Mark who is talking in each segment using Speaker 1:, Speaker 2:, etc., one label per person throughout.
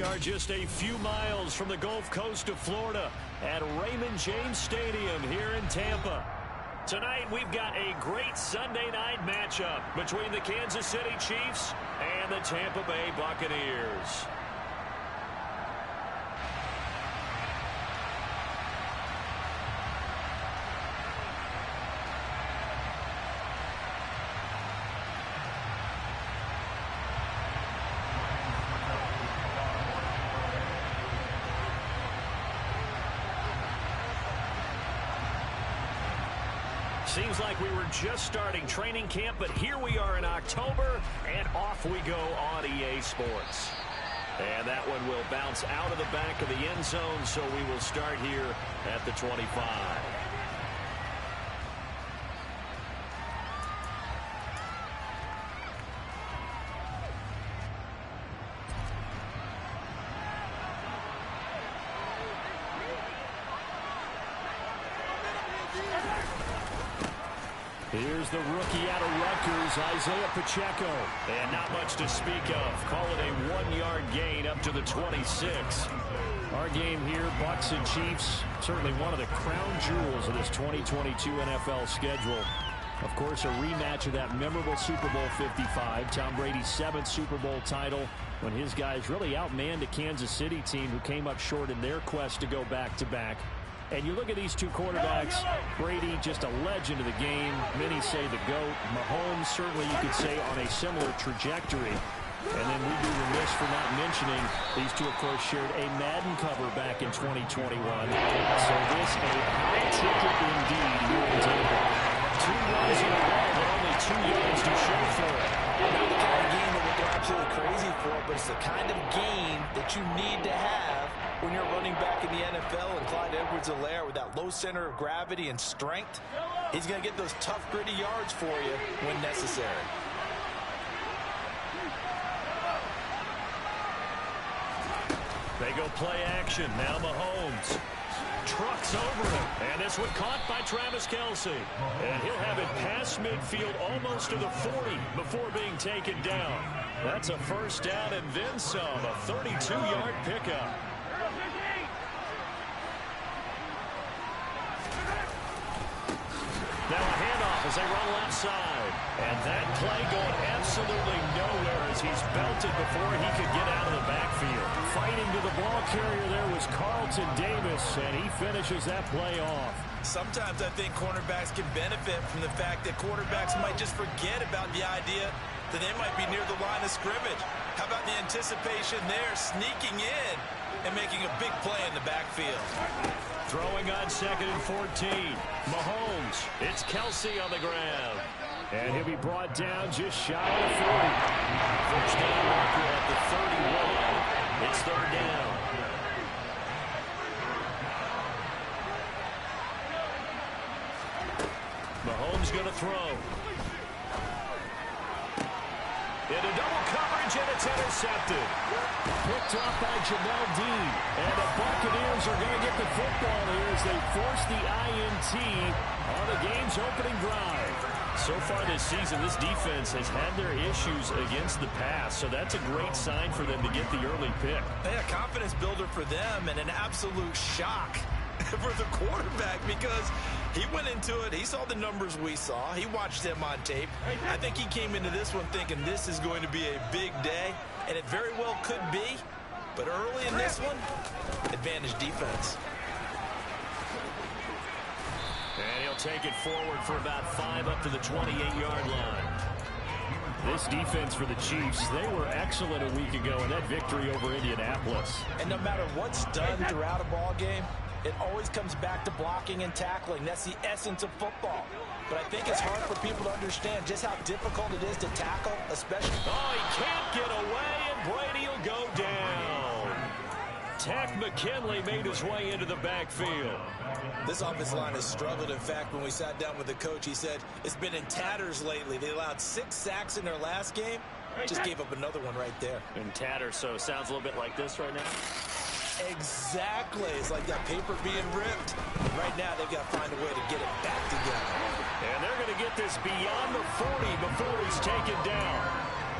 Speaker 1: are just a few miles from the Gulf Coast of Florida at Raymond James Stadium here in Tampa. Tonight, we've got a great Sunday night matchup between the Kansas City Chiefs and the Tampa Bay Buccaneers. Seems like we were just starting training camp, but here we are in October, and off we go on EA Sports. And that one will bounce out of the back of the end zone, so we will start here at the 25. Here's the rookie out of Rutgers, Isaiah Pacheco. And not much to speak of. Call it a 1-yard gain up to the 26. Our game here, Bucs and Chiefs, certainly one of the crown jewels of this 2022 NFL schedule. Of course, a rematch of that memorable Super Bowl 55, Tom Brady's 7th Super Bowl title, when his guys really outmanned a Kansas City team who came up short in their quest to go back-to-back. And you look at these two quarterbacks, Brady, just a legend of the game. Many say the GOAT. Mahomes, certainly you could say, on a similar trajectory. And then we'd be remiss for not mentioning these two, of course, shared a Madden cover back in 2021. So this a high ticket indeed here in Tampa. 2 runs in a row, but only 2 yards to show for it.
Speaker 2: Not the kind of game that we're absolutely crazy for, but it's the kind of game that you need to have when you're running back in the NFL. And Clyde Edwards-Helaire, with that low center of gravity and strength, he's going to get those tough, gritty yards for you when necessary.
Speaker 1: They go play action. Now Mahomes trucks over him. And this one caught by Travis Kelce. And he'll have it past midfield almost to the 40 before being taken down. That's a first down and then some. A 32-yard pickup. Now a handoff as they run left side. And that play going absolutely nowhere as he's belted before he could get out of the backfield. Fighting to the ball carrier there was Carlton Davis, and he finishes that play off.
Speaker 2: Sometimes I think cornerbacks can benefit from the fact that quarterbacks might just forget about the idea that they might be near the line of scrimmage. How about the anticipation there, sneaking in and making a big play in the backfield.
Speaker 1: Throwing on 2nd and 14. Mahomes. It's Kelce on the ground. And he'll be brought down just shy of the 40. First down marker at the 31. It's 3rd down. Mahomes going to throw. Into double coverage, and it's intercepted. Picked off by Jamel Dean. And the Buccaneers are going to get the football here as they force the INT on the game's opening drive. So far this season, this defense has had their issues against the pass, so that's a great sign for them to get the early pick.
Speaker 2: A confidence builder for them and an absolute shock for the quarterback because he went into it. He saw the numbers we saw. He watched them on tape. I think he came into this one thinking this is going to be a big day, and it very well could be. But early in this one, advantage defense.
Speaker 1: And he'll take it forward for about 5 up to the 28-yard line. This defense for the Chiefs, they were excellent a week ago in that victory over Indianapolis.
Speaker 2: And no matter what's done throughout a ball game, it always comes back to blocking and tackling. That's the essence of football. But I think it's hard for people to understand just how difficult it is to tackle, especially...
Speaker 1: Oh, he can't get away, and Brady will go down. Takk McKinley made his way into the backfield.
Speaker 2: This offensive line has struggled. In fact, when we sat down with the coach, he said it's been in tatters lately. They allowed 6 sacks in their last game. Just gave up another one right there.
Speaker 1: In tatters, so it sounds a little bit like this right now.
Speaker 2: Exactly. It's like that paper being ripped. Right now, they've got to find a way to get it back together.
Speaker 1: And they're going to get this beyond the 40 before he's taken down.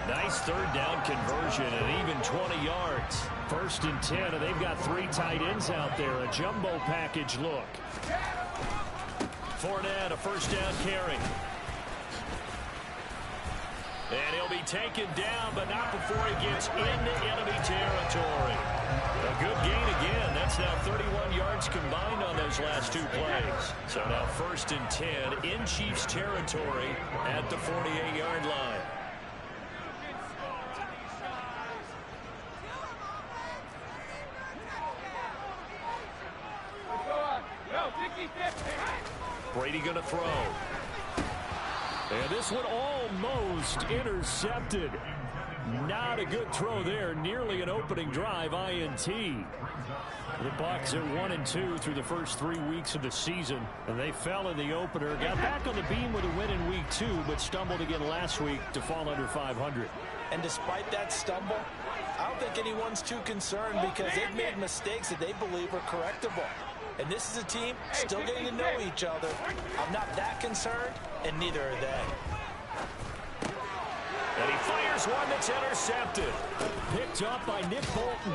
Speaker 1: Nice third down conversion and even 20 yards. 1st and 10, and they've got 3 tight ends out there. A jumbo package look. Fournette, a 1st down carry. And he'll be taken down, but not before he gets into enemy territory. A good gain again. That's now 31 yards combined on those last 2 plays. So now 1st and 10 in Chiefs territory at the 48-yard line. Brady going to throw. And this one almost intercepted. Not a good throw there. Nearly an opening drive INT. The Bucs are 1-2 through the first 3 weeks of the season. And they fell in the opener. Got back on the beam with a win in week 2, but stumbled again last week to fall under 500.
Speaker 2: And despite that stumble, I don't think anyone's too concerned because they've made mistakes that they believe are correctable. And this is a team still getting to know each other. I'm not that concerned, and neither are they.
Speaker 1: And he fires one that's intercepted. Picked up by Nick Bolton.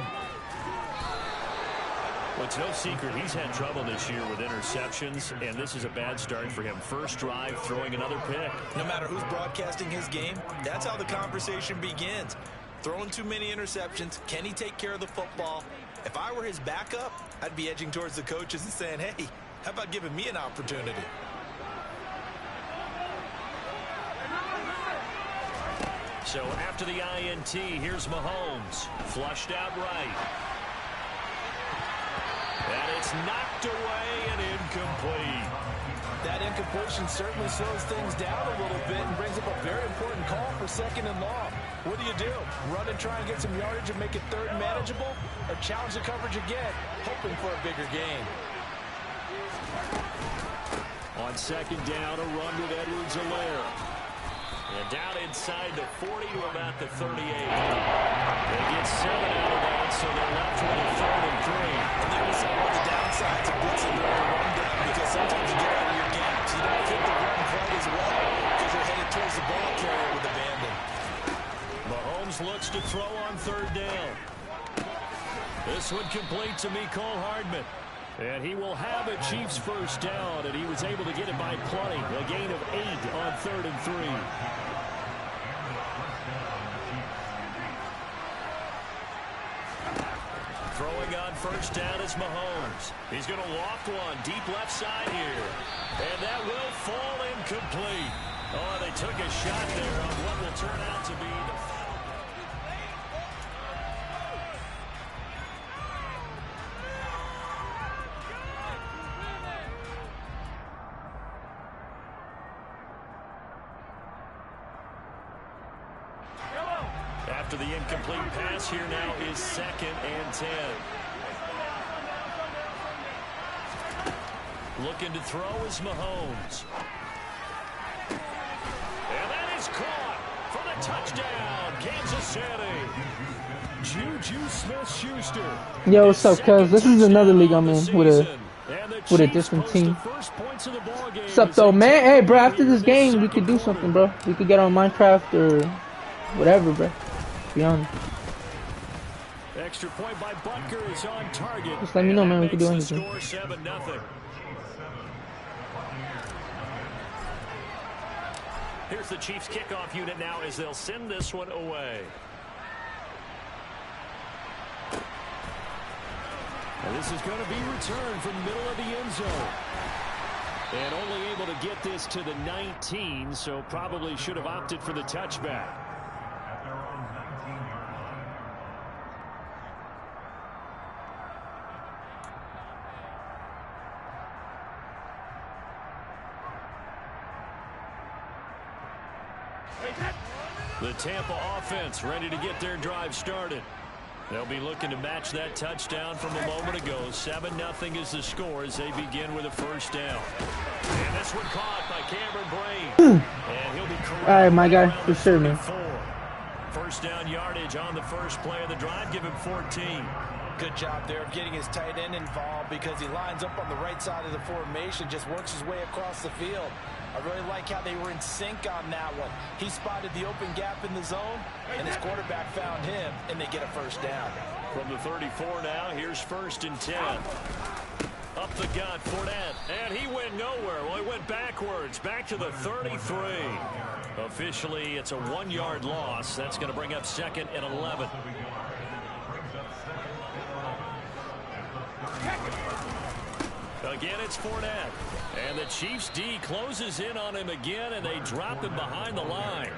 Speaker 1: Well, it's no secret he's had trouble this year with interceptions, and this is a bad start for him. First drive, throwing another pick.
Speaker 2: No matter who's broadcasting his game, that's how the conversation begins. Throwing too many interceptions. Can he take care of the football? If I were his backup, I'd be edging towards the coaches and saying, hey, how about giving me an opportunity?
Speaker 1: So after the INT, here's Mahomes. Flushed out right. And it's knocked away and incomplete.
Speaker 2: That incompletion certainly slows things down a little bit and brings up a very important call for 2nd and long. What do? Run and try and get some yardage and make it 3rd and manageable? Or challenge the coverage again, hoping for a bigger gain?
Speaker 1: On 2nd down, a run with Edwards-Helaire. And down inside the 40 to about the 38. They get 7 out of that, so they're left with a 3rd and 3.
Speaker 2: And there was some of the downsides of blitzing during the run down because sometimes you get out of your gaps. You don't fit the run quite as well because you're headed towards the ball carrier with abandon.
Speaker 1: Mahomes looks to throw on 3rd down. This one complete to Mecole Hardman. And he will have a Chiefs 1st down, and he was able to get it by plenty. A gain of 8 on 3rd and 3. Throwing on 1st down is Mahomes. He's going to loft one deep left side here. And that will fall incomplete. Oh, they took a shot there on what will turn out to be the... After the incomplete pass, here now is 2nd and 10. Looking to throw is Mahomes. And that is caught for the touchdown, Kansas City. Juju Smith-Schuster.
Speaker 3: Yo, what's up, cuz? This is another league I'm in with a different team. What's up, though, man? Hey, bro, after this game, we could do something, bro. We could get on Minecraft or whatever, bro. Be honest.
Speaker 1: Extra point by Butker is on target.
Speaker 3: Just let me know, man. We can do anything.
Speaker 1: Score 7-0. Here's the Chiefs kickoff unit now as they'll send this one away. And this is going to be returned from the middle of the end zone. And only able to get this to the 19, so probably should have opted for the touchback. The Tampa offense ready to get their drive started. They'll be looking to match that touchdown from a moment ago. 7-0 is the score as they begin with a 1st down. And this one caught by Cameron Brate. And he'll be correct.
Speaker 3: All right, my guy, for sure, man.
Speaker 1: 1st down yardage on the first play of the drive. Give him 14.
Speaker 2: good job there of getting his tight end involved because he lines up on the right side of the formation, just works his way across the field. I really like how they were in sync on that one. He spotted the open gap in the zone, and his quarterback found him, and they get a first down.
Speaker 1: From the 34 now, here's 1st and 10. Up the gut, Fournette, and he went nowhere. Well, he went backwards, back to the 33. Officially, it's a 1-yard loss. That's going to bring up 2nd and 11. Again, it's Fournette. And the Chiefs D closes in on him again, and they drop him behind the line.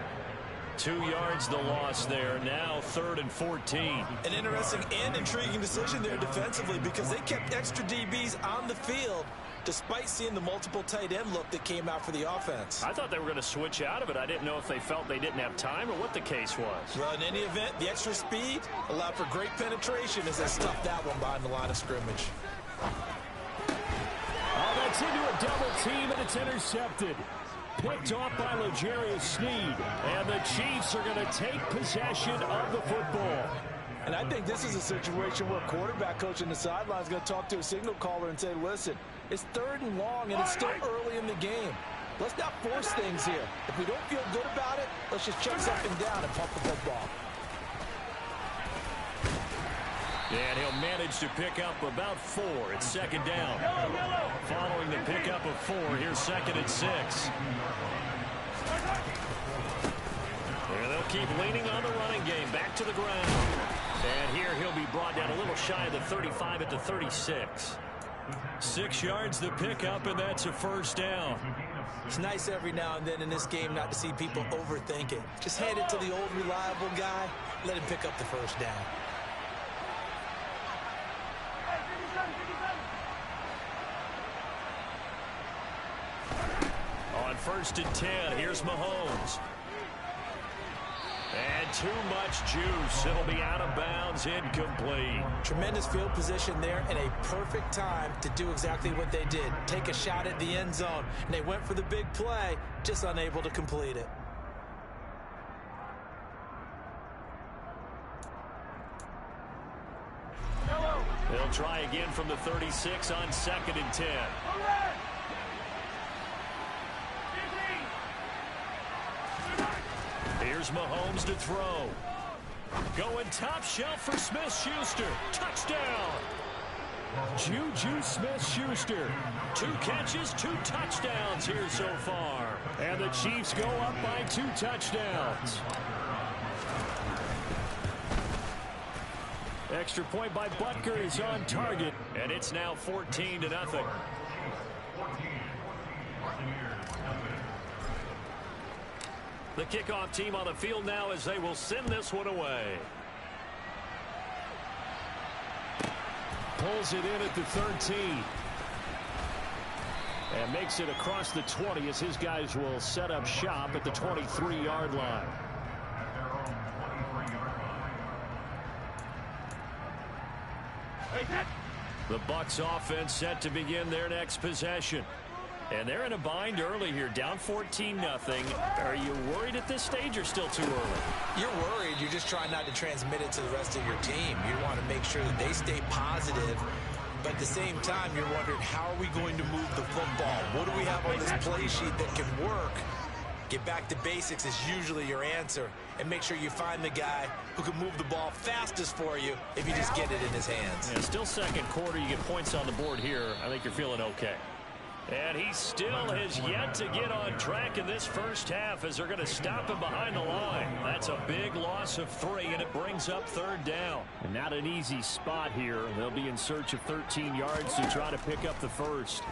Speaker 1: 2 yards the loss there. Now 3rd and 14.
Speaker 2: An interesting and intriguing decision there defensively because they kept extra DBs on the field despite seeing the multiple tight end look that came out for the offense.
Speaker 1: I thought they were going to switch out of it. I didn't know if they felt they didn't have time or what the case was.
Speaker 2: Well, in any event, the extra speed allowed for great penetration as they stuffed that one behind the line of scrimmage.
Speaker 1: Oh, that's into a double team, and it's intercepted. Picked off by L'Jarius Sneed. And the Chiefs are going to take possession of the football.
Speaker 2: And I think this is a situation where a quarterback coach in the sideline is going to talk to a signal caller and say, listen, it's 3rd and long, and it's still early in the game. Let's not force things here. If we don't feel good about it, let's just check something down and pump the football.
Speaker 1: And he'll manage to pick up about 4. It's 2nd down. Following the pickup of 4, here's 2nd and 6. And they'll keep leaning on the running game. Back to the ground. And here he'll be brought down a little shy of the 35 at the 36. 6 yards the pickup, and that's a 1st down.
Speaker 2: It's nice every now and then in this game not to see people overthink it. Just hand it to the old reliable guy. Let him pick up the 1st down.
Speaker 1: On 1st and 10, here's Mahomes. And too much juice. It'll be out of bounds, incomplete.
Speaker 2: Tremendous field position there and a perfect time to do exactly what they did. Take a shot at the end zone. And they went for the big play, just unable to complete it.
Speaker 1: They'll try again from the 36 on 2nd and 10. Here's Mahomes to throw. Going top shelf for Smith-Schuster. Touchdown. Juju Smith-Schuster. 2 catches, 2 touchdowns here so far. And the Chiefs go up by 2 touchdowns. Extra point by Butker is on target. And it's now 14-0. The kickoff team on the field now as they will send this one away. Pulls it in at the 13. And makes it across the 20 as his guys will set up shop at the 23-yard line. The Bucs offense set to begin their next possession. And they're in a bind early here, down 14-0. Are you worried at this stage or still too early?
Speaker 2: You're worried. You're just trying not to transmit it to the rest of your team. You want to make sure that they stay positive. But at the same time, you're wondering, how are we going to move the football? What do we have on this play sheet that can work? Get back to basics is usually your answer. And make sure you find the guy who can move the ball fastest for you if you just get it in his hands.
Speaker 1: Yeah, still 2nd quarter. You get points on the board here. I think you're feeling okay. And he still has yet to get on track in this first half as they're going to stop him behind the line. That's a big loss of 3, and it brings up 3rd down. And not an easy spot here. They'll be in search of 13 yards to try to pick up the 1st.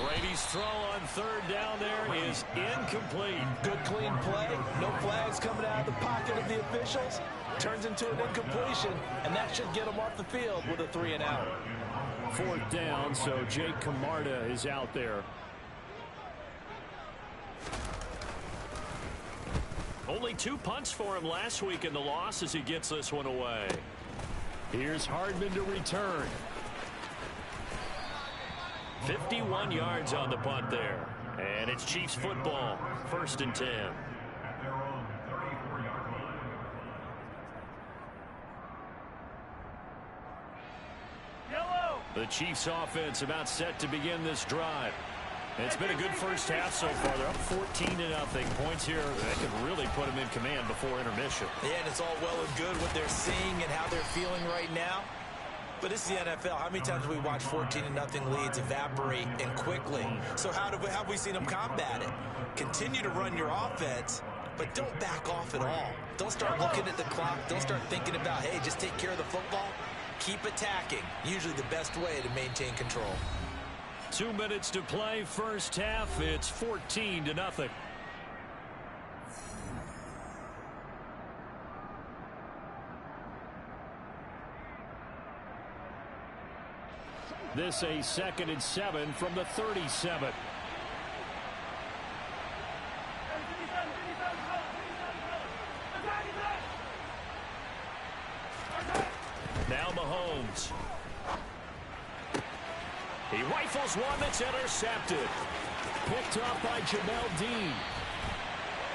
Speaker 1: Brady's throw on 3rd down there is incomplete.
Speaker 2: Good clean play. No flags coming out of the pocket of the officials. Turns into an incompletion, and that should get him off the field with a 3 and out.
Speaker 1: 4th down, so Jake Camarda is out there. Only 2 punts for him last week in the loss as he gets this one away. Here's Hardman to return. 51 yards on the punt there. And it's Chiefs football, 1st and 10. The Chiefs offense about set to begin this drive. It's been a good first half so far. They're up 14-0. Points here that could really put them in command before intermission.
Speaker 2: Yeah, and it's all well and good what they're seeing and how they're feeling right now. But this is the NFL. How many times have we watched 14-0 leads evaporate and quickly? So how have we seen them combat it? Continue to run your offense, but don't back off at all. Don't start looking at the clock. Don't start thinking about, hey, just take care of the football. Keep attacking. Usually the best way to maintain control.
Speaker 1: 2 minutes to play, first half. It's 14-0. This a 2nd and 7 from the 37. Now Mahomes. He rifles one that's intercepted. Picked off by Jamel Dean.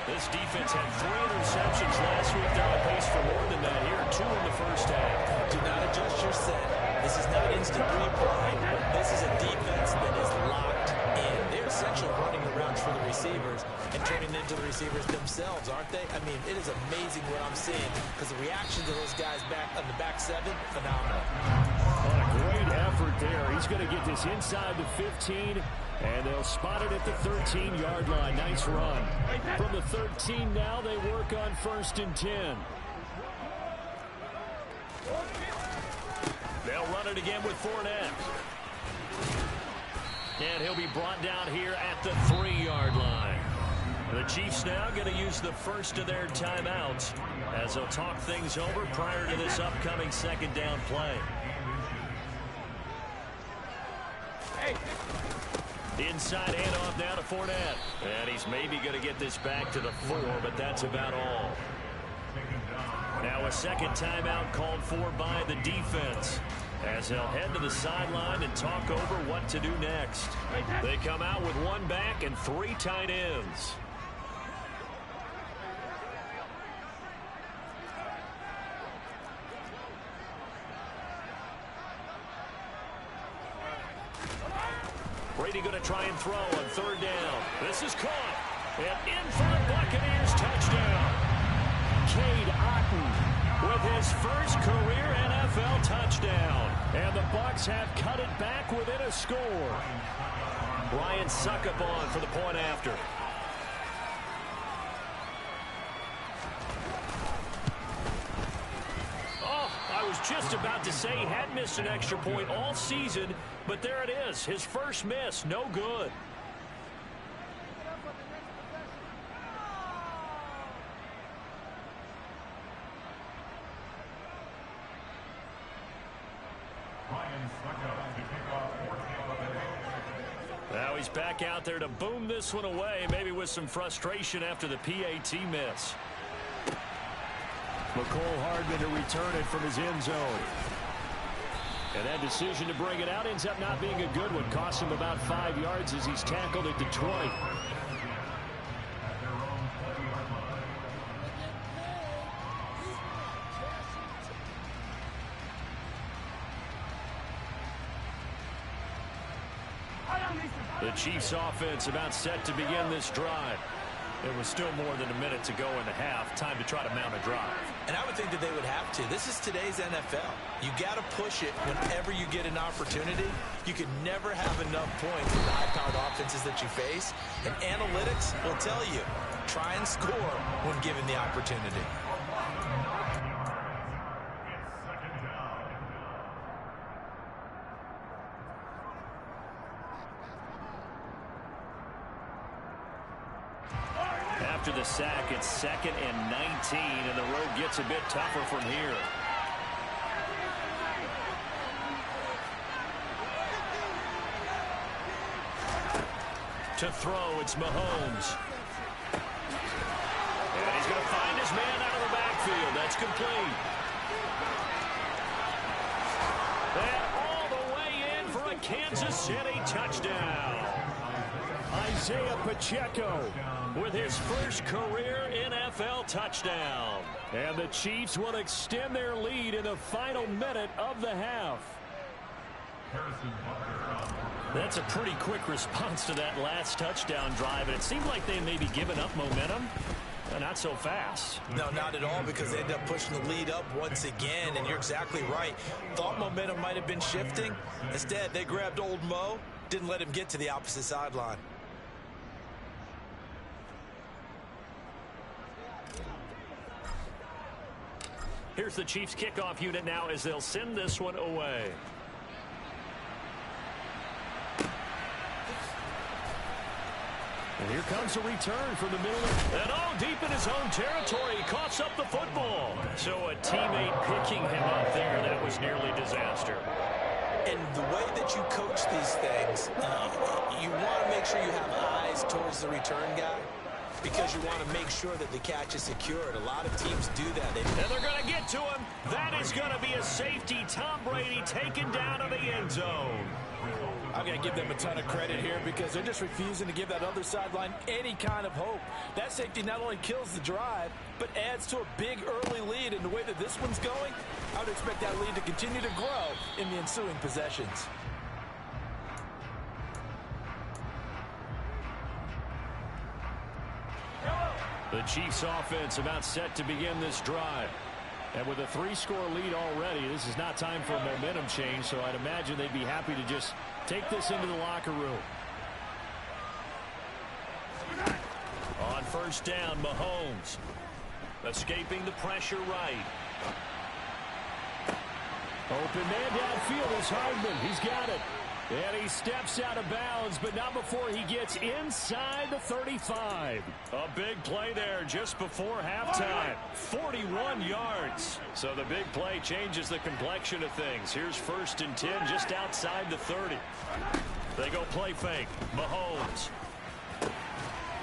Speaker 1: This defense had 3 interceptions last week. They're on pace for more than that here. 2 in the first half.
Speaker 2: Do not adjust your set. This is not instant replay. This is a defense that is locked in. They're essentially running the routes for the receivers and turning into the receivers themselves, aren't they? I mean, it is amazing what I'm seeing because the reaction to those guys back on the back 7, phenomenal.
Speaker 1: What a great effort there. He's going to get this inside the 15, and they'll spot it at the 13-yard line. Nice run. From the 13 now, they work on 1st and 10. They'll run it again with Fournette. And he'll be brought down here at the 3-yard line. The Chiefs now going to use the first of their timeouts as they'll talk things over prior to this upcoming 2nd down play. Inside handoff now to Fournette. And he's maybe going to get this back to the 4, but that's about all. Now a 2nd timeout called for by the defense as they'll head to the sideline and talk over what to do next. They come out with 1 back and 3 tight ends. Brady going to try and throw on 3rd down. This is caught. And in for the Buccaneers touchdown. Cade Otton with his first career NFL touchdown. And the Bucs have cut it back within a score. Ryan Succop on for the point after. Oh, I was just about to say he had missed an extra point all season, but there it is. His first miss, no good. Now he's back out there to boom this one away, maybe with some frustration after the PAT miss. McCole Hardman to return it from his end zone. And that decision to bring it out ends up not being a good one. Cost him about 5 yards as he's tackled at the 20. The Chiefs offense about set to begin this drive. It was still more than a minute to go in the half. Time to try to mount a drive.
Speaker 2: And I would think that they would have to. This is today's NFL. You got to push it whenever you get an opportunity. You can never have enough points with the high-powered offenses that you face. And analytics will tell you, try and score when given the opportunity.
Speaker 1: After the sack, it's 2nd and 19, and the road gets a bit tougher from here. To throw, it's Mahomes. And he's going to find his man out of the backfield. That's complete. And all the way in for a Kansas City touchdown. Isaiah Pacheco with his first career NFL touchdown. And the Chiefs will extend their lead in the final minute of the half. That's a pretty quick response to that last touchdown drive, and it seemed like they may be giving up momentum. Not so fast.
Speaker 2: No, not at all, because they end up pushing the lead up once again, and you're exactly right. Thought momentum might have been shifting. Instead, they grabbed old Mo, didn't let him get to the opposite sideline.
Speaker 1: Here's the Chiefs kickoff unit now as they'll send this one away. And here comes a return from the middle. And deep in his own territory, he coughs up the football. So a teammate picking him up there, that was nearly disaster.
Speaker 2: And the way that you coach these things, you want to make sure you have eyes towards the return guy, because you want to make sure that the catch is secured. A lot of teams do that. And
Speaker 1: they're going to get to him. That is going to be a safety. Tom Brady taken down to the end zone.
Speaker 4: I'm going to give them a ton of credit here, because they're just refusing to give that other sideline any kind of hope. That safety not only kills the drive, but adds to a big early lead. And the way that this one's going, I would expect that lead to continue to grow in the ensuing possessions.
Speaker 1: The Chiefs offense about set to begin this drive. And with a 3-score lead already, this is not time for a momentum change, so I'd imagine they'd be happy to just take this into the locker room. On first down, Mahomes. Escaping the pressure right. Open man downfield is Hardman. He's got it. And he steps out of bounds, but not before he gets inside the 35. A big play there just before halftime. 41 yards. So the big play changes the complexion of things. Here's 1st and 10 just outside the 30. They go play fake. Mahomes.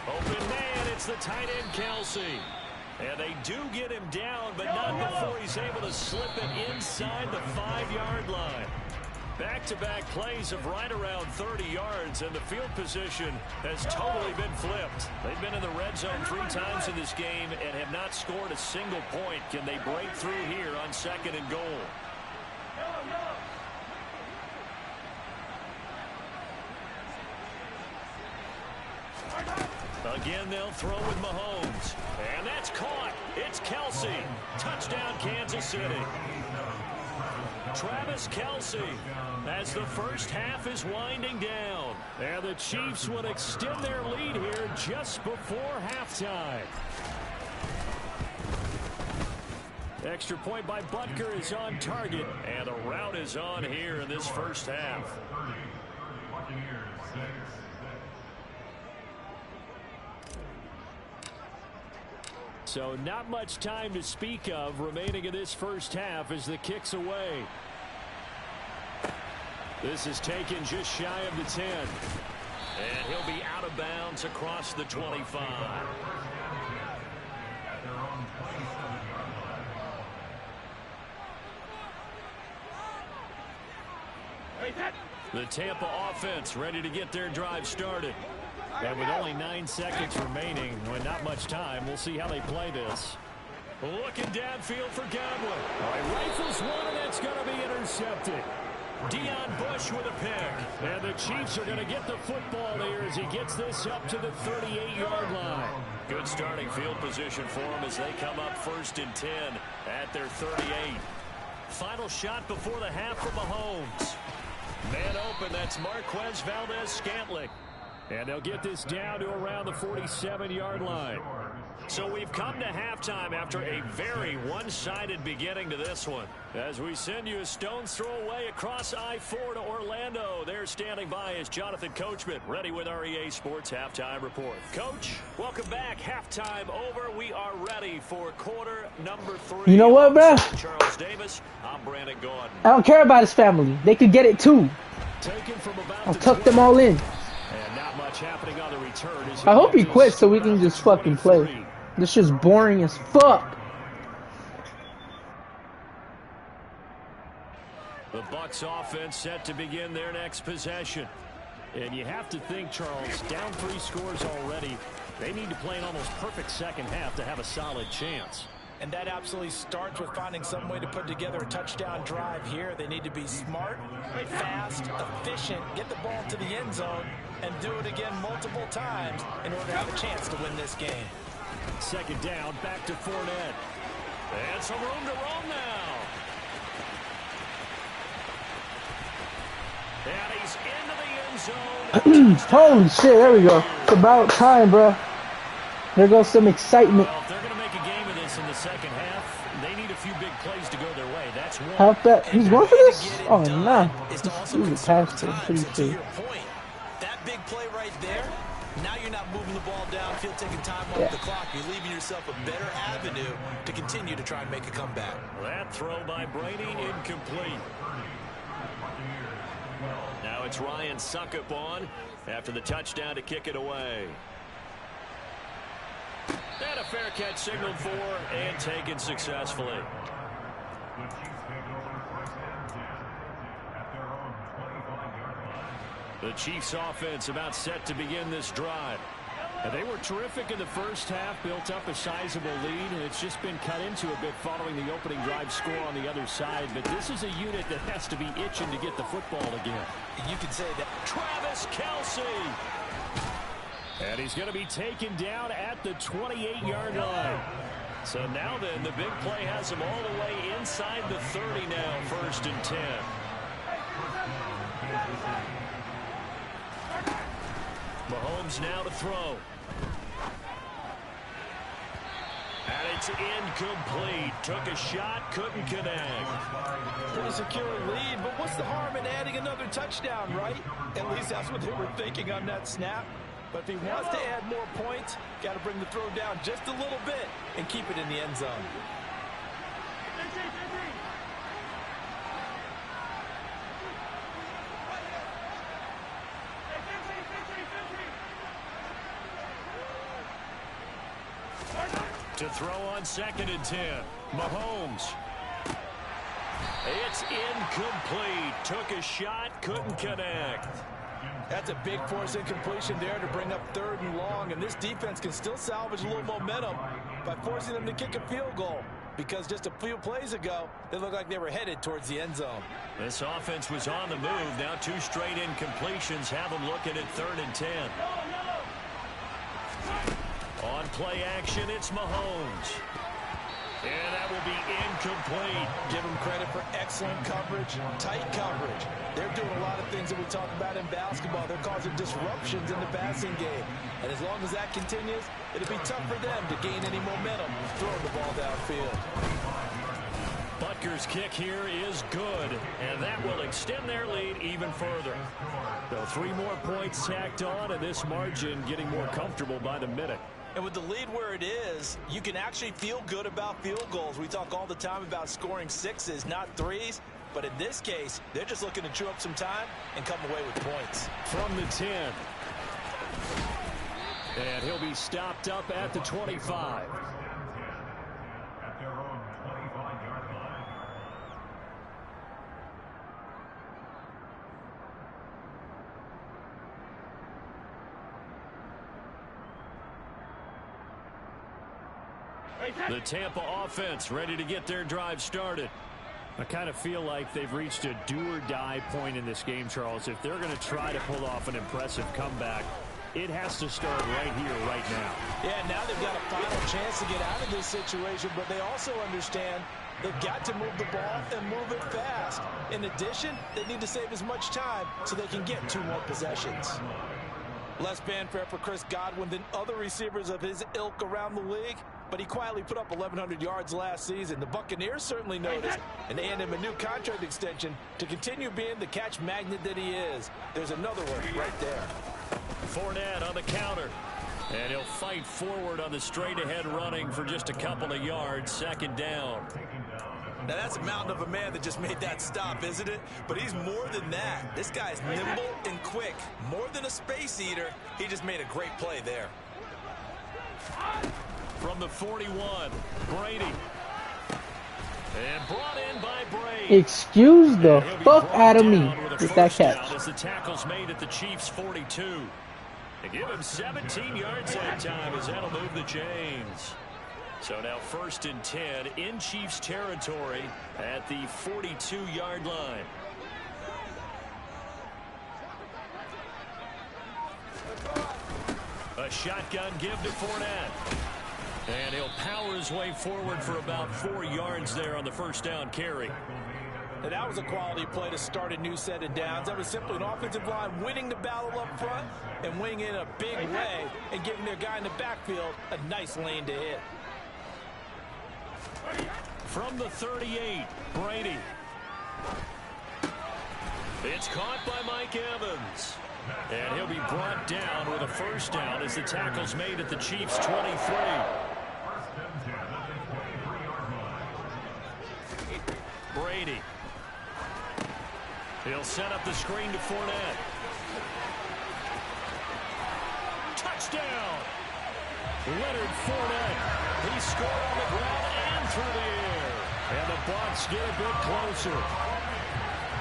Speaker 1: Open man, it's the tight end Kelsey. And they do get him down, but not before he's able to slip it inside the 5-yard line. Back-to-back plays of right around 30 yards, and the field position has totally been flipped. They've been in the red zone 3 times in this game and have not scored a single point. Can they break through here on 2nd and goal? Again, they'll throw with Mahomes. And that's caught. It's Kelsey. Touchdown, Kansas City. Travis Kelsey as the first half is winding down. And the Chiefs would extend their lead here just before halftime. Extra point by Butker is on target. And the route is on here in this first half. So not much time to speak of remaining in this first half as the kick's away. This is taken just shy of the 10. And he'll be out of bounds across the 25. The Tampa offense ready to get their drive started. And with only 9 seconds remaining, with not much time, we'll see how they play this. Looking downfield for Godwin. All right, rifles one, and that's going to be intercepted. Deion Bush with a pick. And the Chiefs are going to get the football here as he gets this up to the 38-yard line. Good starting field position for him as they come up 1st and 10 at their 38. Final shot before the half for Mahomes. Man open, that's Marquez Valdez-Scantling. And they'll get this down to around the 47-yard line. So we've come to halftime after a very one-sided beginning to this one. As we send you a stone's throw away across I-4 to Orlando. There standing by is Jonathan Coachman, ready with our EA Sports Halftime Report. Coach, welcome back. Halftime over. We are ready for quarter number 3.
Speaker 3: You know what, bro?
Speaker 1: Charles Davis, I'm Brandon Gordon.
Speaker 3: I don't care about his family. They could get it too.
Speaker 1: Taken from about
Speaker 3: I'll tuck them all in.
Speaker 1: And not much happening on the return.
Speaker 3: I hope he quits so we can just fucking play. This shit's boring as fuck.
Speaker 1: The Bucs offense set to begin their next possession. And you have to think, Charles, down 3 scores already. They need to play an almost perfect second half to have a solid chance.
Speaker 4: And that absolutely starts with finding some way to put together a touchdown drive here. They need to be smart, fast, efficient, get the ball to the end zone, and do it again multiple times in order to have a chance to win this game.
Speaker 1: Second down, back to Fournette. And some room to roam now. And he's into the end zone.
Speaker 3: Holy shit, there we go. It's about time, bro. There goes some excitement.
Speaker 1: Well, if they're going to make a game of this in the second half, they need a few big plays to go their way. That's one.
Speaker 3: Half that. He's going for this? Oh, no. He's a pass to pretty
Speaker 2: to your point, that big play right there, now you're not moving the ball downfield, taking time off the clock. You're leaving yourself a better avenue to continue to try and make a comeback.
Speaker 1: That throw by Brady incomplete. Now it's Ryan Suckup on after the touchdown to kick it away. And a fair catch signaled for and taken successfully. The Chiefs offense about set to begin this drive. And they were terrific in the first half, built up a sizable lead, and it's just been cut into a bit following the opening drive score on the other side. But this is a unit that has to be itching to get the football again.
Speaker 2: You can say that.
Speaker 1: Travis Kelce. And he's going to be taken down at the 28-yard line. So now then, the big play has him all the way inside the 30 now, 1st and 10. Mahomes now to throw. And it's incomplete. Took a shot, couldn't connect.
Speaker 4: Pretty secure lead, but what's the harm in adding another touchdown, right? At least that's what they were thinking on that snap. But if he wants to add more points, got to bring the throw down just a little bit and keep it in the end zone.
Speaker 1: To throw on 2nd and 10. Mahomes. It's incomplete. Took a shot, couldn't connect.
Speaker 4: That's a big force incompletion there to bring up 3rd and long, and this defense can still salvage a little momentum by forcing them to kick a field goal, because just a few plays ago, they looked like they were headed towards the end zone.
Speaker 1: This offense was on the move. Now 2 straight incompletions have them looking at 3rd and 10. On play action, it's Mahomes. And that will be incomplete.
Speaker 4: Give them credit for excellent coverage, tight coverage. They're doing a lot of things that we talk about in basketball. They're causing disruptions in the passing game. And as long as that continues, it'll be tough for them to gain any momentum throwing the ball downfield.
Speaker 1: Butker's kick here is good, and that will extend their lead even further. So 3 more points tacked on, and this margin getting more comfortable by the minute.
Speaker 2: And with the lead where it is, you can actually feel good about field goals. We talk all the time about scoring 6s, not 3s. But in this case, they're just looking to chew up some time and come away with points.
Speaker 1: From the 10. And he'll be stopped up at the 25.
Speaker 5: At their own 25-yard line.
Speaker 1: The Tampa offense ready to get their drive started. I kind of feel like they've reached a do-or-die point in this game, Charles. If they're going to try to pull off an impressive comeback, it has to start right here, right now.
Speaker 4: Yeah, now they've got a final chance to get out of this situation, but they also understand they've got to move the ball and move it fast. In addition, they need to save as much time so they can get 2 more possessions. Less fanfare for Chris Godwin than other receivers of his ilk around the league, but he quietly put up 1,100 yards last season. The Buccaneers certainly noticed, and they handed him a new contract extension to continue being the catch magnet that he is. There's another one right there.
Speaker 1: Fournette on the counter, and he'll fight forward on the straight-ahead running for just a couple of yards. 2nd down.
Speaker 2: Now, that's a mountain of a man that just made that stop, isn't it? But he's more than that. This guy's nimble and quick. More than a space eater, he just made a great play there.
Speaker 1: From the 41, Brady. And brought in by Brady.
Speaker 3: Excuse the fuck out of me with that catch.
Speaker 1: As the tackle's made at the Chiefs' 42. They give him 17 yards that time as that'll move the chains. So now 1st and 10 in Chiefs territory at the 42-yard line. A shotgun give to Fournette. And he'll power his way forward for about 4 yards there on the 1st down carry.
Speaker 4: And that was a quality play to start a new set of downs. That was simply an offensive line winning the battle up front and winning in a big way and giving their guy in the backfield a nice lane to hit.
Speaker 1: From the 38, Brady. It's caught by Mike Evans. And he'll be brought down with a 1st down as the tackle's made at the Chiefs' 23. Brady. He'll set up the screen to Fournette. Touchdown! Leonard Fournette. He scored on the ground and through the air. And the Bucs get a bit closer.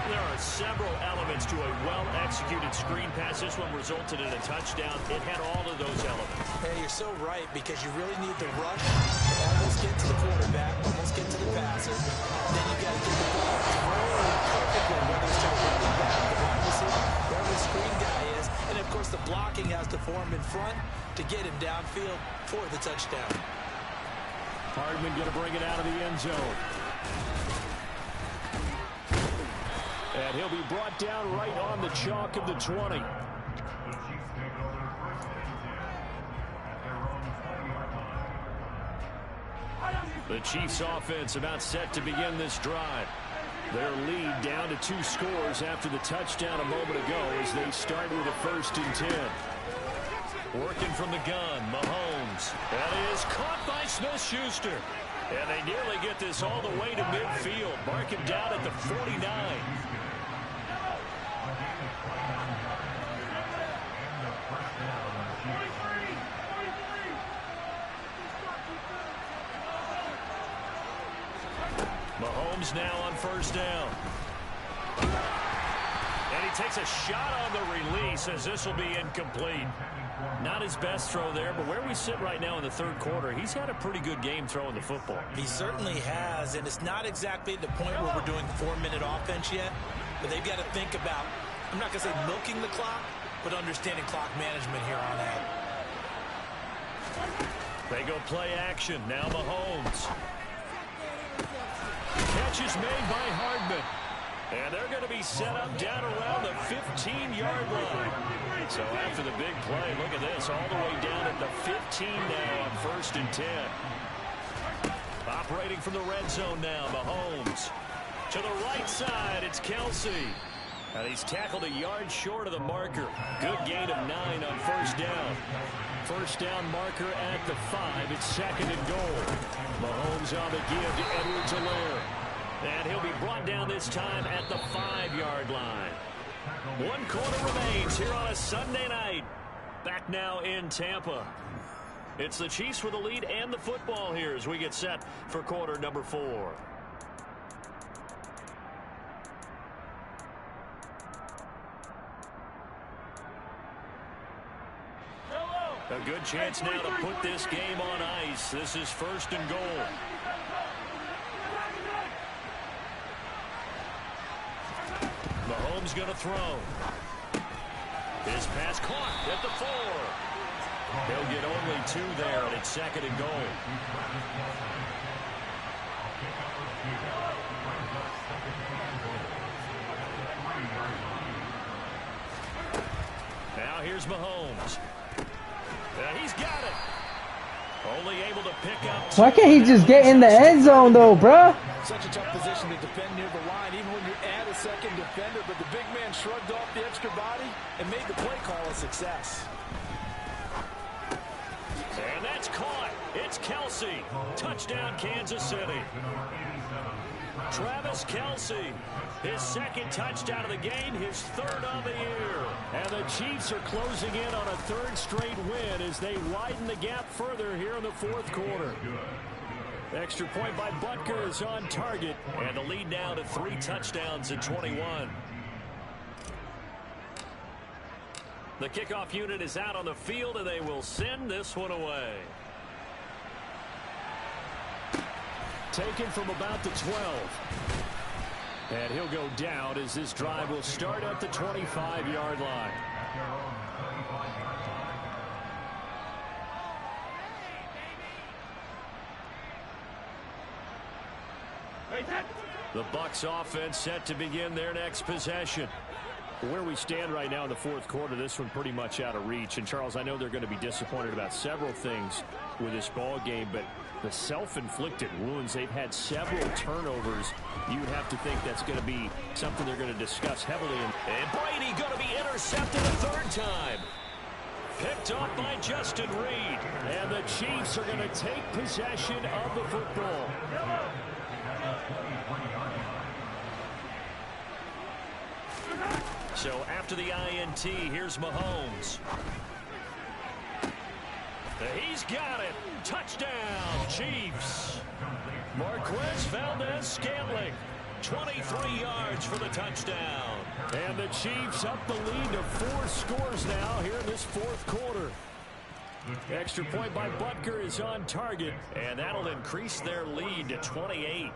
Speaker 1: There are several elements to a well-executed screen pass. This one resulted in a touchdown. It had all of those elements.
Speaker 4: Hey, you're so right, because you really need the rush to almost get to the quarterback, almost get to the passer. Then you got to get the ball thrown perfectly, whether it's to the running back, the wide receiver, wherever the screen guy is. And, of course, the blocking has to form in front to get him downfield for the touchdown.
Speaker 1: Hardman going to bring it out of the end zone. And he'll be brought down right on the chalk of the 20. The Chiefs offense about set to begin this drive. Their lead down to 2 scores after the touchdown a moment ago as they start with a 1st and 10. Working from the gun, Mahomes. That is caught by Smith-Schuster. And they nearly get this all the way to midfield. Mark him down at the 49. Mahomes now on 1st down. And he takes a shot on the release as this will be incomplete. Not his best throw there, but where we sit right now in the 3rd quarter, he's had a pretty good game throwing the football.
Speaker 4: He certainly has, and it's not exactly the point where we're doing 4-minute offense yet, but they've got to think about, I'm not going to say milking the clock, but understanding clock management here on out.
Speaker 1: They go play action. Now Mahomes. Catch is made by Hardman. And they're going to be set up down around the 15-yard line. So after the big play, look at this, all the way down at the 15 now on 1st and 10. Operating from the red zone now, Mahomes. To the right side, it's Kelsey. And he's tackled a yard short of the marker. Good gain of 9 on 1st down. 1st down marker at the 5. It's 2nd and goal. Mahomes on the give to Edwards-Helaire. And he'll be brought down this time at the 5-yard line. 1 quarter remains here on a Sunday night. Back now in Tampa. It's the Chiefs with the lead and the football here as we get set for quarter number 4. A good chance now to put this game on ice. This is 1st and goal. Mahomes going to throw. His pass caught at the 4. He'll get only 2 there, and it's 2nd and goal. Now here's Mahomes. He's got it. Only able to pick up 2.
Speaker 3: Why can't he just get in the end zone, though, bruh?
Speaker 4: Such a tough position to defend near the line, even when you add a 2nd defender, but the big man shrugged off the extra body and made the play call a success.
Speaker 1: And that's caught. It's Kelsey. Touchdown, Kansas City. Travis Kelsey, his 2nd touchdown of the game, his 3rd of the year. And the Chiefs are closing in on a 3rd straight win as they widen the gap further here in the 4th quarter. Extra point by Butker is on target, and the lead now to 3 touchdowns at 21. The kickoff unit is out on the field, and they will send this one away. taken from about the 12. And he'll go down as this drive will start at the 25-yard line. The Bucs offense set to begin their next possession. Where we stand right now in the fourth quarter, this one pretty much out of reach. And, Charles, I know they're going to be disappointed about several things with this ball game, but the self-inflicted wounds, they've had several turnovers. You would have to think that's going to be something they're going to discuss heavily. And Brady going to be intercepted a third time. Picked off by Justin Reed. And the Chiefs are going to take possession of the football. So after the INT, here's Mahomes. He's got it. Touchdown, Chiefs. Marquez Valdez-Scantling. 23 yards for the touchdown. And the Chiefs up the lead to 4 scores now here in this fourth quarter. Extra point by Butker is on target, and that'll increase their lead to 28.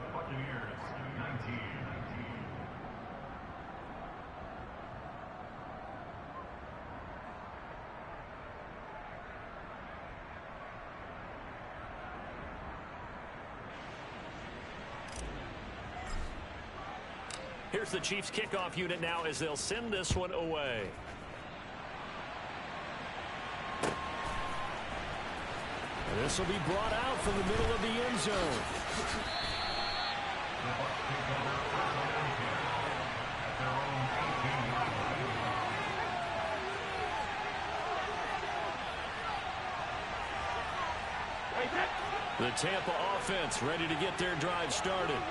Speaker 1: Here's the Chiefs kickoff unit now as they'll send this one away. This will be brought out from the middle of the end zone. The Tampa offense ready to get their drive started.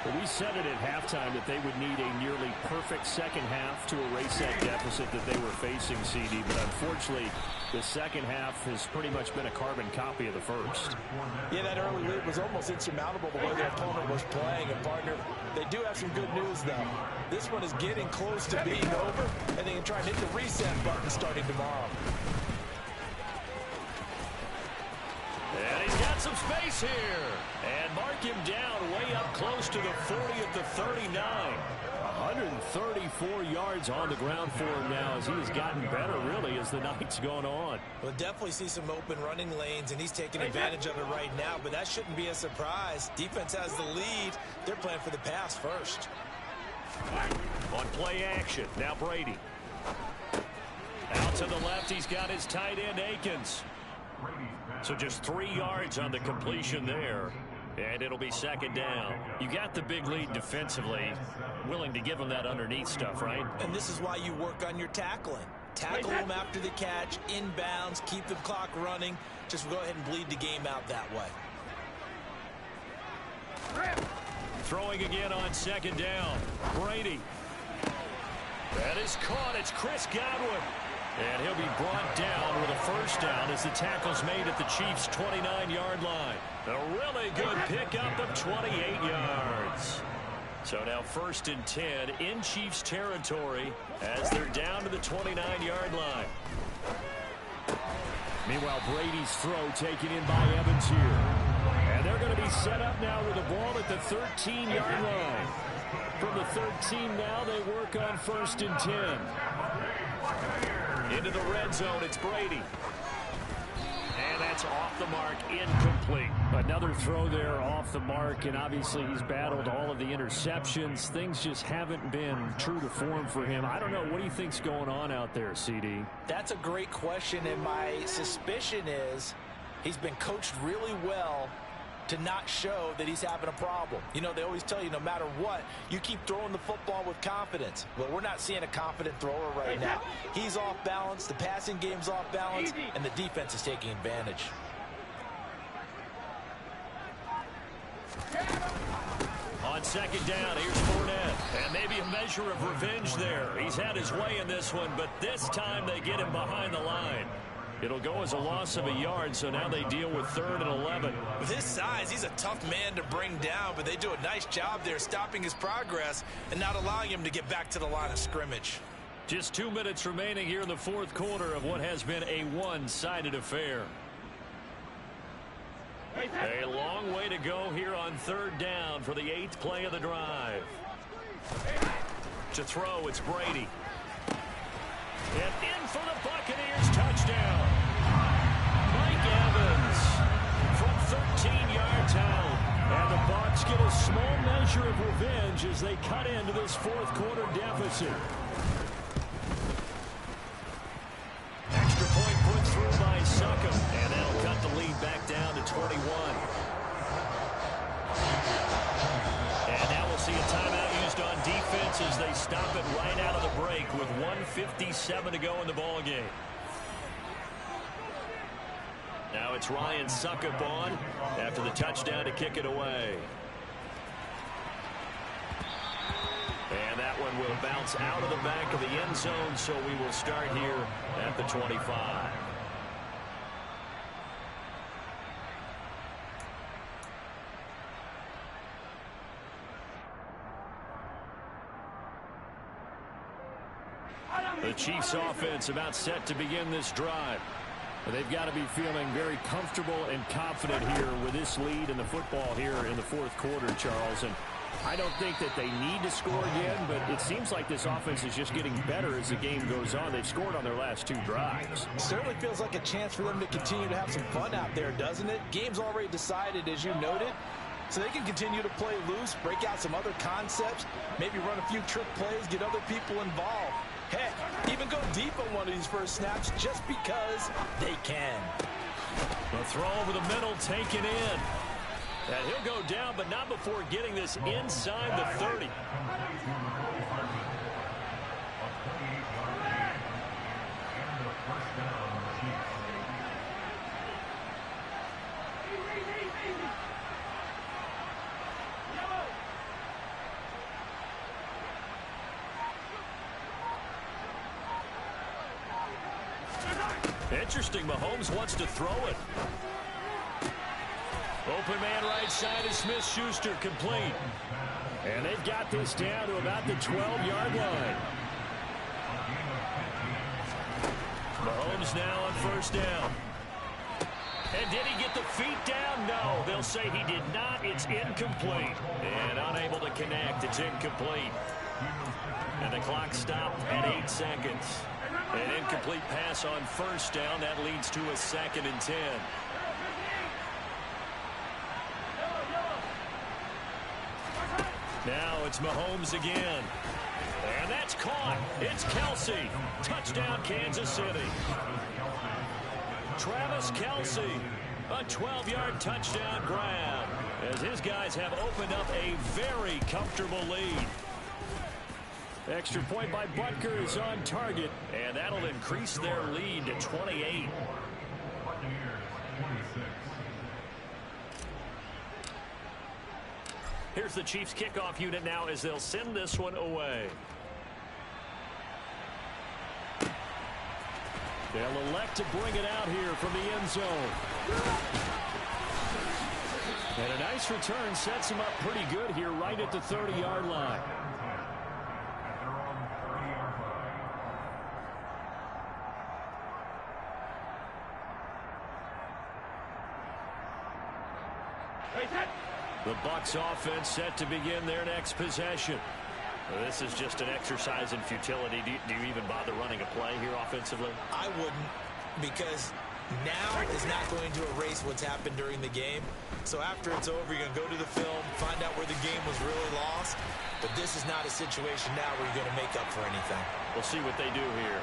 Speaker 1: Well, we said it at halftime that they would need a nearly perfect second half to erase that deficit that they were facing, CD. But unfortunately, the second half has pretty much been a carbon copy of the first.
Speaker 4: Yeah, that early lead was almost insurmountable the way their opponent was playing. And, partner, they do have some good news, though. This one is getting close to being over, and they can try and hit the reset button starting tomorrow.
Speaker 1: And he's got some space here. And mark him down way up close to the 40 at the 39. 134 yards on the ground for him now as he has gotten better, really, as the night's gone on.
Speaker 4: We'll definitely see some open running lanes, and he's taking advantage of it right now, but that shouldn't be a surprise. Defense has the lead. They're playing for the pass first.
Speaker 1: On play action, now Brady. Out to the left, he's got his tight end, Akins. So just 3 yards on the completion there. And it'll be second down. You got the big lead defensively. Willing to give them that underneath stuff, right?
Speaker 4: And this is why you work on your tackling. Tackle them after the catch, inbounds, keep the clock running. Just go ahead and bleed the game out that way.
Speaker 1: Throwing again on second down. Brady. That is caught. It's Chris Godwin. And he'll be brought down with a first down as the tackle's made at the Chiefs' 29-yard line. A really good pickup of 28 yards. So now 1st and 10 in Chiefs territory as they're down to the 29-yard line. Meanwhile, Brady's throw taken in by Evans here. And they're going to be set up now with the ball at the 13-yard line. From the 13 now, they work on 1st and 10. Into the red zone, it's Brady. And that's off the mark, incomplete. Another throw there off the mark, and obviously he's battled all of the interceptions. Things just haven't been true to form for him. I don't know. What do you think's going on out there, CD?
Speaker 4: That's a great question, and my suspicion is he's been coached really well to not show that he's having a problem. You know, they always tell you no matter what, you keep throwing the football with confidence. Well, we're not seeing a confident thrower right now. He's off balance, the passing game's off balance, and the defense is taking advantage.
Speaker 1: On second down, here's Fournette. And maybe a measure of revenge there. He's had his way in this one, but this time they get him behind the line. It'll go as a loss of a yard, so now they deal with 3rd and 11.
Speaker 4: With his size, he's a tough man to bring down, but they do a nice job there stopping his progress and not allowing him to get back to the line of scrimmage.
Speaker 1: Just 2 minutes remaining here in the fourth quarter of what has been a one-sided affair. A long way to go here on third down for the 8th play of the drive. To throw, it's Brady. And in for the Buccaneers, touchdown. Mike Evans from 13 yards out. And the Bucs get a small measure of revenge as they cut into this fourth quarter deficit. Extra point put through by Succop. And that'll cut the lead back down to 21. And now we'll see a timeout used on defense as they stop it right out of the break with 1:57 to go in the ballgame. Now it's Ryan Succop on after the touchdown to kick it away. And that one will bounce out of the back of the end zone, so we will start here at the 25. The Chiefs offense about set to begin this drive. They've got to be feeling very comfortable and confident here with this lead in the football here in the fourth quarter, Charles. And I don't think that they need to score again, but it seems like this offense is just getting better as the game goes on. They've scored on their last 2 drives.
Speaker 4: Certainly feels like a chance for them to continue to have some fun out there, doesn't it? Game's already decided, as you noted. So they can continue to play loose, break out some other concepts, maybe run a few trick plays, get other people involved. Heck, even go deep on one of these first snaps just because they can.
Speaker 1: The throw over the middle taken in. And he'll go down, but not before getting this inside the 30. Interesting, Mahomes wants to throw it. Open man right side is Smith-Schuster, complete. And they've got this down to about the 12-yard line. Mahomes now on first down. And did he get the feet down? No, they'll say he did not. It's incomplete. And unable to connect. It's incomplete. And the clock stopped at 8 seconds. An incomplete pass on first down. That leads to a 2nd and 10. Now it's Mahomes again. And that's caught. It's Kelce. Touchdown, Kansas City. Travis Kelce. A 12-yard touchdown grab as his guys have opened up a very comfortable lead. Extra point by Butker is on target, and that'll increase their lead to 28. Here's the Chiefs kickoff unit now as they'll send this one away. They'll elect to bring it out here from the end zone. And a nice return sets him up pretty good here right at the 30-yard line. The Bucs offense set to begin their next possession. This is just an exercise in futility. Do you even bother running a play here offensively?
Speaker 2: I wouldn't, because now is not going to erase what's happened during the game. So after it's over, you're going to go to the film, find out where the game was really lost. But this is not a situation now where you're going to make up for anything.
Speaker 1: We'll see what they do here.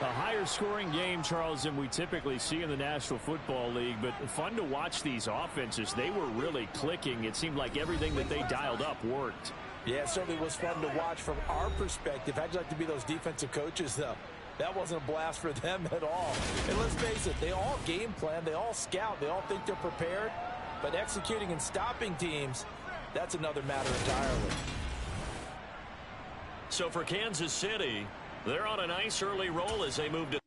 Speaker 1: A higher scoring game, Charles, than we typically see in the National Football League, but fun to watch these offenses. They were really clicking. It seemed like everything that they dialed up worked.
Speaker 4: Yeah, it certainly was fun to watch from our perspective. I'd like to be those defensive coaches, though. That wasn't a blast for them at all. And let's face it, they all game plan, they all scout, they all think they're prepared. But executing and stopping teams, that's another matter entirely.
Speaker 1: So for Kansas City, they're on a nice early roll as they move to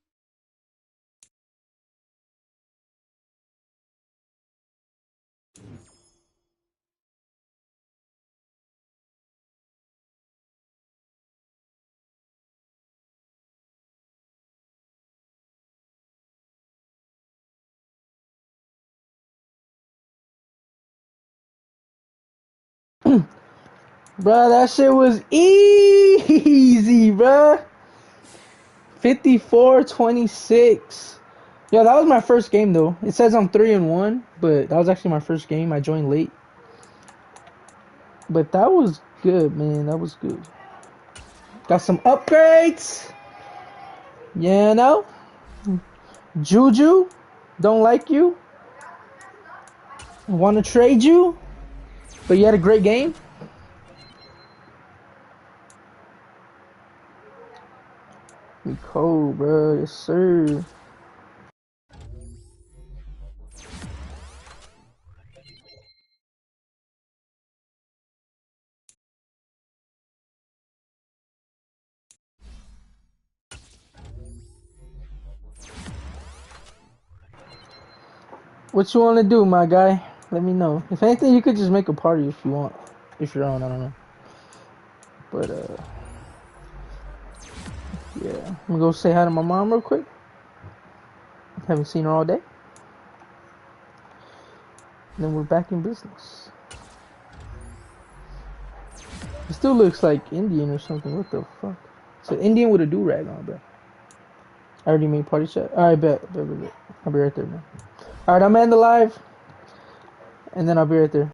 Speaker 3: Bruh, that shit was easy, bruh. 54-26. Yo, that was my first game though. It says I'm 3-1, but that was actually my first game. I joined late. But that was good, man. That was good. Got some upgrades. You know? Juju, don't like you. Want to trade you. But you had a great game. We cold, bro. Yes, sir. What you want to do, my guy? Let me know. If anything, you could just make a party if you want. If you're on, I don't know. But, yeah. I'm gonna go say hi to my mom real quick. Haven't seen her all day. And then we're back in business. It still looks like Indian or something. What the fuck? It's an Indian with a do-rag on, bro. I already made party chat. Alright, bet. I'll be right there, man. Alright, I'm ending the live. And then I'll be right there.